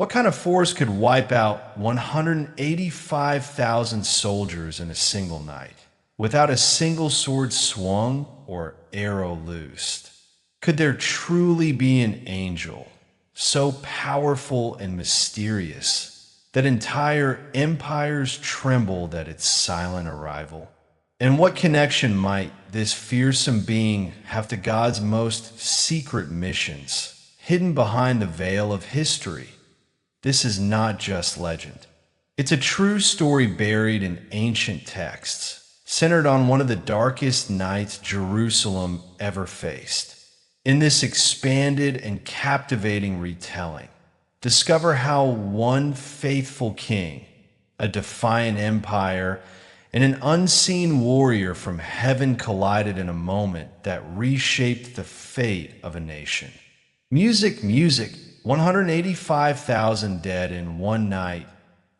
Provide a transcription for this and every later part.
What kind of force could wipe out 185,000 soldiers in a single night without a single sword swung or arrow loosed? Could there truly be an angel so powerful and mysterious that entire empires trembled at its silent arrival? And what connection might this fearsome being have to God's most secret missions, hidden behind the veil of history? This is not just legend. It's a true story buried in ancient texts, centered on one of the darkest nights Jerusalem ever faced. In this expanded and captivating retelling, discover how one faithful king, a defiant empire, and an unseen warrior from heaven collided in a moment that reshaped the fate of a nation. Music, music, 185,000 dead in one night.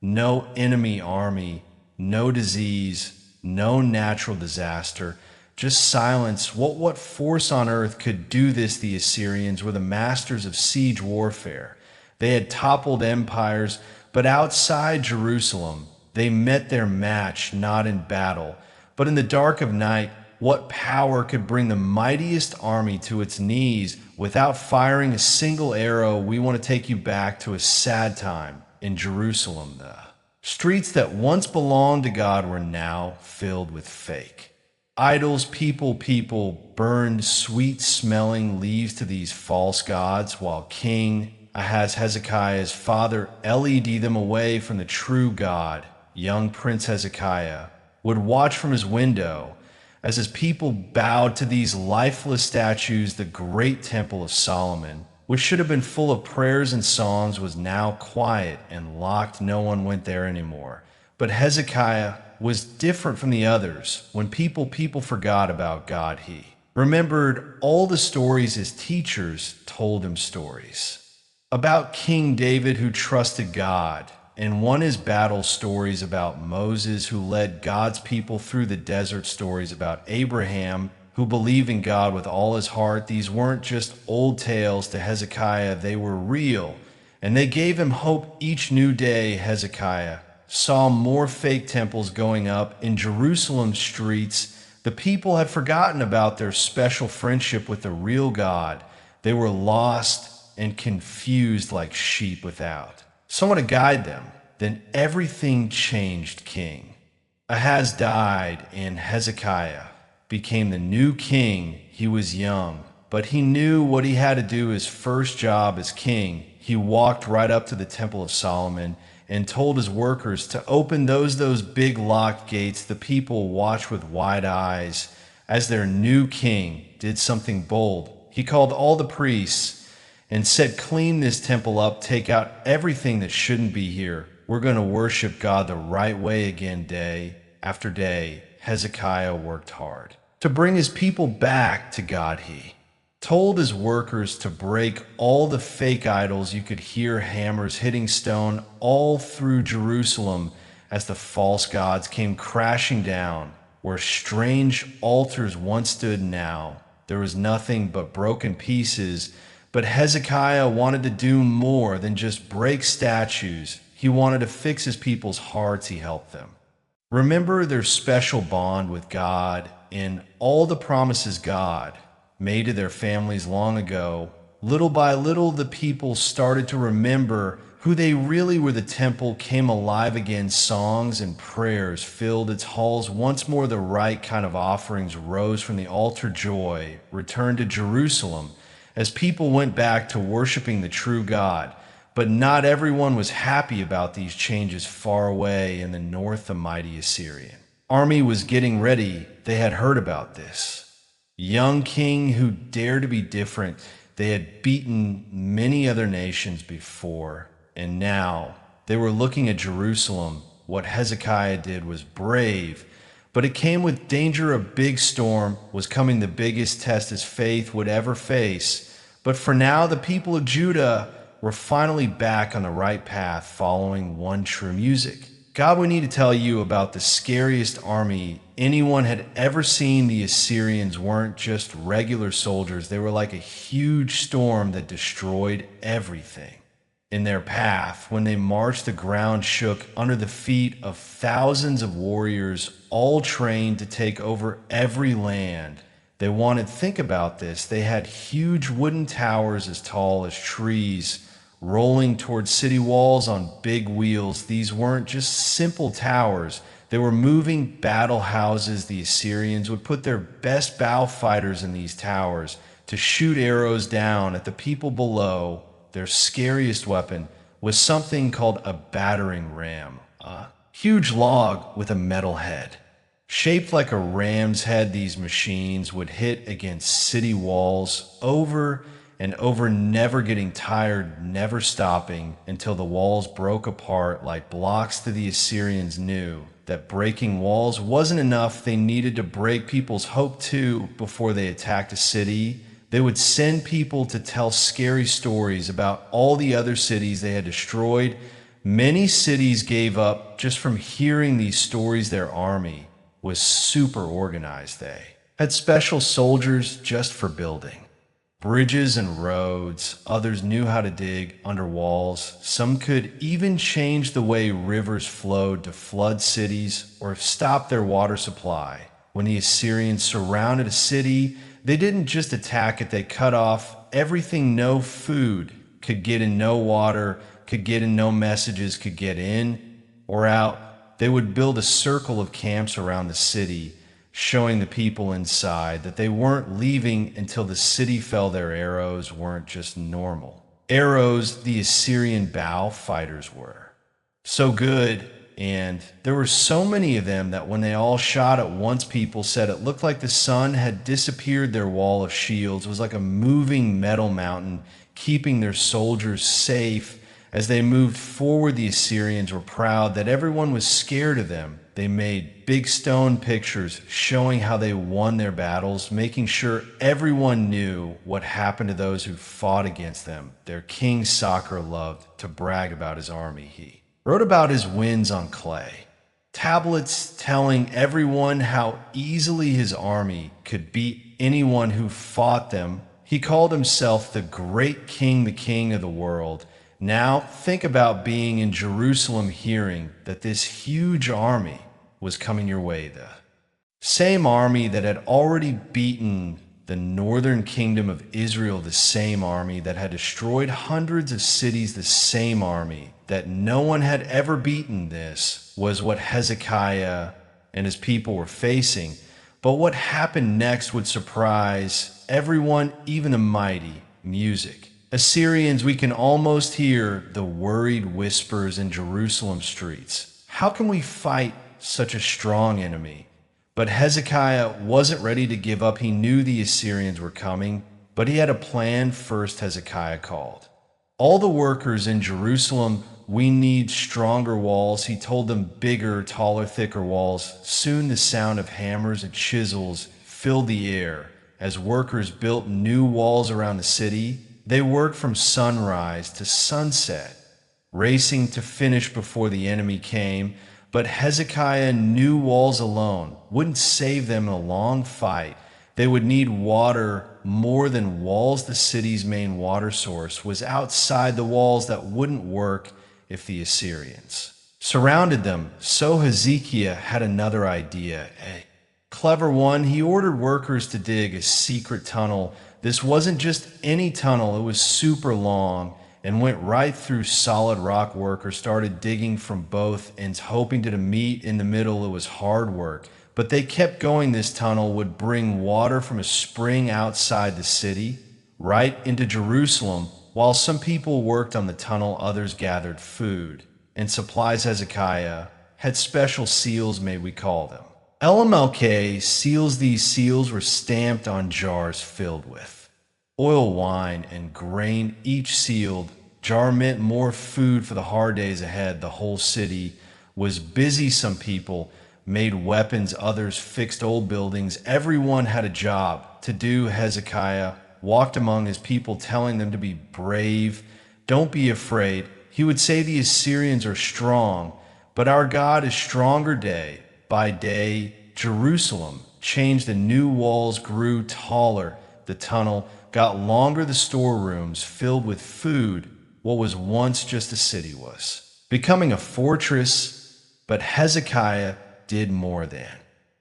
No enemy army, no disease, no natural disaster, just silence. What force on earth could do this? The Assyrians were the masters of siege warfare. They had toppled empires, but outside Jerusalem, they met their match not in battle, but in the dark of night. What power could bring the mightiest army to its knees without firing a single arrow? We want to take you back to a sad time in Jerusalem. The streets that once belonged to God were now filled with fake idols. People burned sweet-smelling leaves to these false gods, while King Hezekiah's father led them away from the true God. Young Prince Hezekiah would watch from his window as his people bowed to these lifeless statues. The great temple of Solomon, which should have been full of prayers and songs, was now quiet and locked. No one went there anymore. But Hezekiah was different from the others. When people forgot about God, he remembered all the stories his teachers told him, stories about King David who trusted God and won his battle, stories about Moses who led God's people through the desert, stories about Abraham who believed in God with all his heart. These weren't just old tales to Hezekiah, they were real, and they gave him hope each new day. Hezekiah saw more fake temples going up in Jerusalem's streets. The people had forgotten about their special friendship with the real God. They were lost and confused like sheep without someone to guide them. Then everything changed. King Ahaz died, and Hezekiah became the new king. He was young, but he knew what he had to do. His first job as king, he walked right up to the Temple of Solomon and told his workers to open those big locked gates. The people watched with wide eyes as their new king did something bold. He called all the priests and said, "Clean this temple up, take out everything that shouldn't be here. We're going to worship God the right way again." Day after day, Hezekiah worked hard to bring his people back to God. He told his workers to break all the fake idols. You could hear hammers hitting stone all through Jerusalem as the false gods came crashing down. Where strange altars once stood, now there was nothing but broken pieces. But Hezekiah wanted to do more than just break statues. He wanted to fix his people's hearts. He helped them remember their special bond with God and all the promises God made to their families long ago. Little by little, the people started to remember who they really were. The temple came alive again. Songs and prayers filled its halls once more. The right kind of offerings rose from the altar. Joy returned to Jerusalem as people went back to worshiping the true God. But not everyone was happy about these changes. Far away in the north, the mighty Assyrian army was getting ready. They had heard about this young king who dared to be different. They had beaten many other nations before, and now they were looking at Jerusalem. What Hezekiah did was brave, but it came with danger. A big storm was coming, the biggest test his faith would ever face. But for now, the people of Judah were finally back on the right path, following one true music. God, we need to tell you about the scariest army anyone had ever seen. The Assyrians weren't just regular soldiers. They were like a huge storm that destroyed everything. in their path. When they marched, the ground shook under the feet of thousands of warriors, all trained to take over every land. They wanted, think about this, they had huge wooden towers as tall as trees, rolling towards city walls on big wheels. These weren't just simple towers. They were moving battle houses. The Assyrians would put their best bow fighters in these towers to shoot arrows down at the people below. Their scariest weapon was something called a battering ram, a huge log with a metal head. Shaped like a ram's head, these machines would hit against city walls over and over, never getting tired, never stopping until the walls broke apart like blocks. The Assyrians knew that breaking walls wasn't enough. They needed to break people's hope too before they attacked a city. They would send people to tell scary stories about all the other cities they had destroyed. Many cities gave up just from hearing these stories. Their army was super organized. They had special soldiers just for building bridges and roads. Others knew how to dig under walls. Some could even change the way rivers flowed to flood cities or stop their water supply. When the Assyrians surrounded a city, they didn't just attack it, they cut off everything. No food could get in, no water could get in, no messages could get in or out. They would build a circle of camps around the city, showing the people inside that they weren't leaving until the city fell. Their arrows weren't just normal arrows, the Assyrian bow fighters were so good, and there were so many of them that when they all shot at once, people said it looked like the sun had disappeared. Their wall of shields was like a moving metal mountain, keeping their soldiers safe. As they moved forward, the Assyrians were proud that everyone was scared of them. They made big stone pictures showing how they won their battles, making sure everyone knew what happened to those who fought against them. Their king Massacre loved to brag about his army. He wrote about his wins on clay tablets, telling everyone how easily his army could beat anyone who fought them. He called himself the great king, the king of the world. Now think about being in Jerusalem, hearing that this huge army was coming your way. The same army that had already beaten the northern kingdom of Israel, the same army that had destroyed hundreds of cities, the same army that no one had ever beaten. This was what Hezekiah and his people were facing. But what happened next would surprise everyone, even the mighty. Music. Assyrians, we can almost hear the worried whispers in Jerusalem streets. How can we fight such a strong enemy? But Hezekiah wasn't ready to give up. He knew the Assyrians were coming, but he had a plan. First, Hezekiah called all the workers in Jerusalem. We need stronger walls. He told them bigger, taller, thicker walls. Soon the sound of hammers and chisels filled the air as workers built new walls around the city. They worked from sunrise to sunset, racing to finish before the enemy came. But Hezekiah knew walls alone wouldn't save them in a long fight. They would need water more than walls. The city's main water source was outside the walls. That wouldn't work if the Assyrians surrounded them. So Hezekiah had another idea, a clever one. He ordered workers to dig a secret tunnel. This wasn't just any tunnel, it was super long and went right through solid rock. Workers started digging from both ends, hoping to meet in the middle. It was hard work, but they kept going. This tunnel would bring water from a spring outside the city right into Jerusalem. While some people worked on the tunnel, others gathered food and supplies. Hezekiah had special seals made, we call them LMLK seals. These seals were stamped on jars filled with oil, wine, and grain. Each sealed jar meant more food for the hard days ahead. The whole city was busy. Some people made weapons, others fixed old buildings. Everyone had a job to do. Hezekiah walked among his people, telling them to be brave. Don't be afraid. He would say the Assyrians are strong, but our God is stronger. Day by day, Jerusalem changed. The new walls grew taller. The tunnel got longer. The storerooms filled with food what was once just a city was, becoming a fortress. But Hezekiah did more than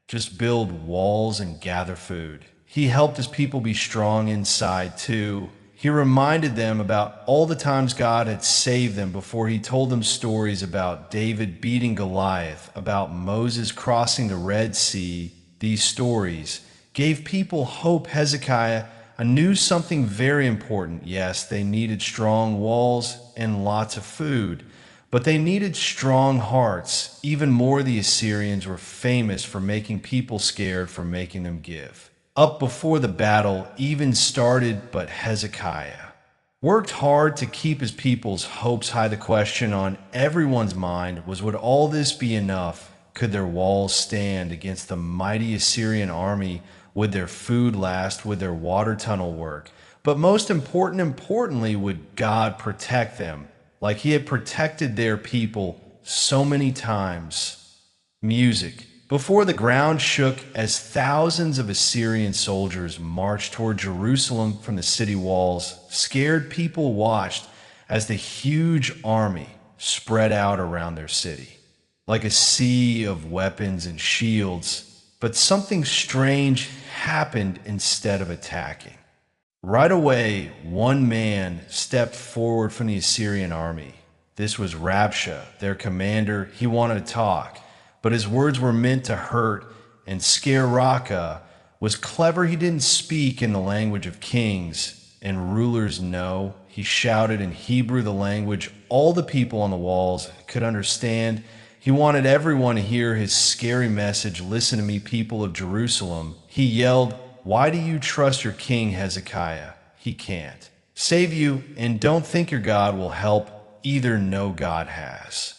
just build walls and gather food. He helped his people be strong inside too. He reminded them about all the times God had saved them before he told them stories about David beating Goliath, about Moses crossing the Red Sea. These stories gave people hope. Hezekiah knew something very important. Yes, they needed strong walls and lots of food, but they needed strong hearts. Even more, the Assyrians were famous for making people scared, for making them give up before the battle even started. But Hezekiah worked hard to keep his people's hopes high. The question on everyone's mind was, would all this be enough? Could their walls stand against the mighty Assyrian army? Would their food last? Would their water tunnel work? But most importantly, would God protect them like he had protected their people so many times? Music. Before the ground shook as thousands of Assyrian soldiers marched toward Jerusalem from the city walls, scared people watched as the huge army spread out around their city, like a sea of weapons and shields. But something strange happened. Instead of attacking, right away, one man stepped forward from the Assyrian army. This was Rabshah, their commander. He wanted to talk, but his words were meant to hurt and scare. Raqqa was clever. He didn't speak in the language of kings and rulers. No, he shouted in Hebrew, the language all the people on the walls could understand. He wanted everyone to hear his scary message. Listen to me, people of Jerusalem. He yelled, why do you trust your king Hezekiah? He can't save you, and don't think your God will help either. No, God has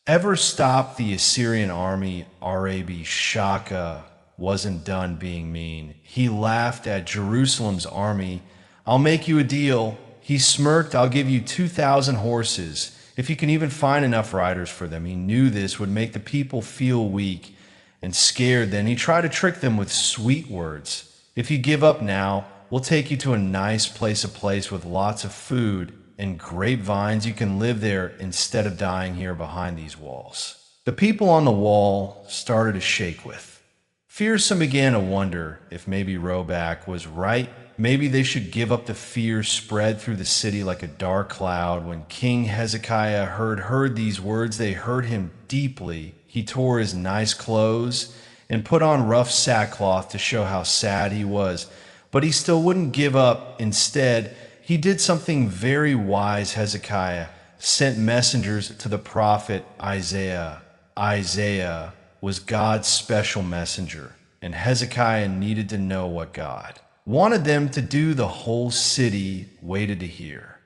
ever stopped the Assyrian army. Rabshakeh wasn't done being mean. He laughed at Jerusalem's army. I'll make you a deal. He smirked. I'll give you 2,000 horses, if you can even find enough riders for them. He knew this would make the people feel weak and scared. Then he tried to trick them with sweet words. If you give up now, we'll take you to a nice place, with lots of food and grapevines. You can live there instead of dying here behind these walls. The people on the wall started to shake with fear. Some began to wonder if maybe Roback was right. Maybe they should give up. The fear spread through the city like a dark cloud. When King Hezekiah heard these words, they hurt him deeply. He tore his nice clothes and put on rough sackcloth to show how sad he was. But he still wouldn't give up. Instead, he did something very wise. Hezekiah sent messengers to the prophet Isaiah. Isaiah was God's special messenger, and Hezekiah needed to know what God wanted them to do. The whole city waited to hear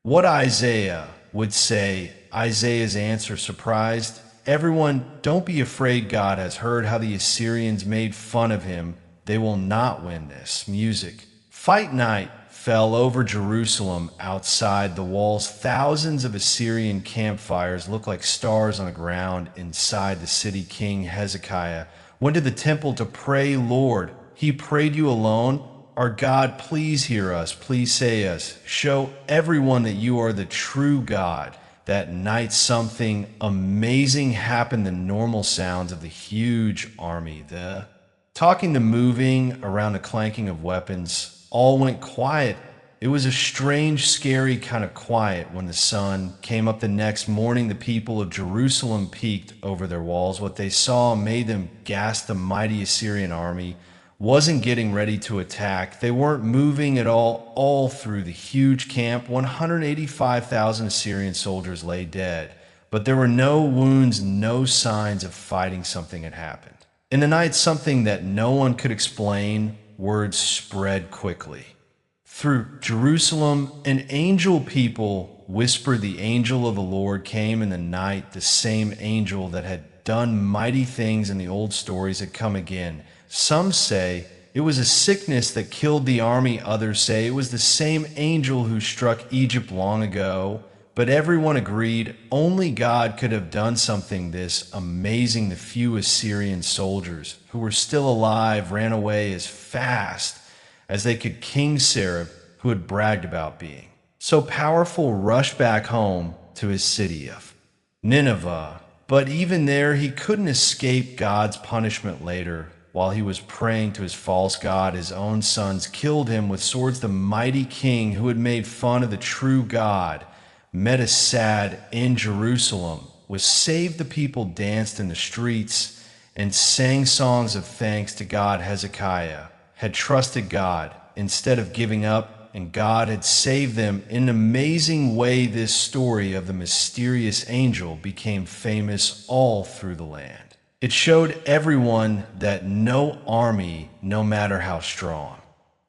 what Isaiah would say. Isaiah's answer surprised everyone. Don't be afraid. God has heard how the Assyrians made fun of him. They will not win this. Music. Fight night fell over Jerusalem. Outside the walls, thousands of Assyrian campfires looked like stars on the ground. Inside the city, King Hezekiah went to the temple to pray. Lord, he prayed, you alone our God, please hear us. Please save us. Show everyone that you are the true God. That night, something amazing happened. The normal sounds of the huge army, the talking, the moving around, the clanking of weapons, all went quiet. It was a strange, scary kind of quiet. When the sun came up the next morning, the people of Jerusalem peeked over their walls. What they saw made them gasp. The mighty Assyrian army wasn't getting ready to attack. They weren't moving at all through the huge camp. 185,000 Assyrian soldiers lay dead, but there were no wounds, no signs of fighting. Something had happened. In the night, something that no one could explain. Words spread quickly through Jerusalem. An angel, people whispered, the angel of the Lord came in the night. The same angel that had done mighty things in the old stories had come again. Some say it was a sickness that killed the army. Others say it was the same angel who struck Egypt long ago. But everyone agreed only God could have done something this amazing. The few Assyrian soldiers who were still alive ran away as fast as they could. King Sarah, who had bragged about being so powerful, rushed back home to his city of Nineveh. But even there, he couldn't escape God's punishment later. While he was praying to his false god, his own sons killed him with swords. The mighty king who had made fun of the true God met a sad in Jerusalem, was saved. The people danced in the streets and sang songs of thanks to God. Hezekiah had trusted God instead of giving up, and God had saved them in an amazing way. This story of the mysterious angel became famous all through the land. It showed everyone that no army, no matter how strong,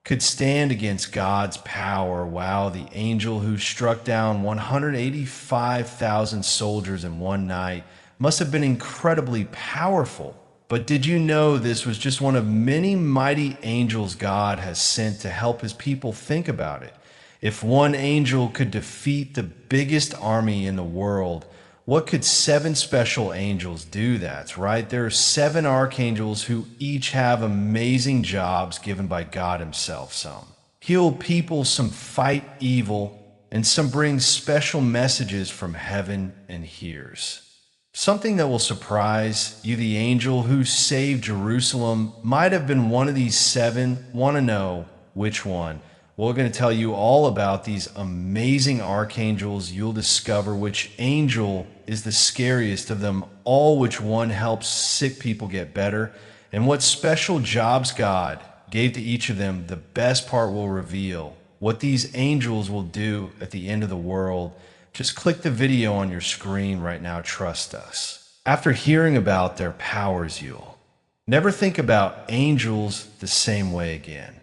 could stand against God's power. Wow, the angel who struck down 185,000 soldiers in one night must have been incredibly powerful. But did you know this was just one of many mighty angels God has sent to help his people? Think about it. If one angel could defeat the biggest army in the world, what could 7 special angels do? That's right. There are 7 archangels who each have amazing jobs given by God himself. Some heal people, some fight evil, and some bring special messages from heaven. And here's something that will surprise you. The angel who saved Jerusalem might have been one of these 7. Want to know which one? Well, we're going to tell you all about these amazing archangels. You'll discover which angel is the scariest of them all, which one helps sick people get better, and what special jobs God gave to each of them. The best part will reveal what these angels will do at the end of the world. Just click the video on your screen right now. Trust us. After hearing about their powers, you'll never think about angels the same way again.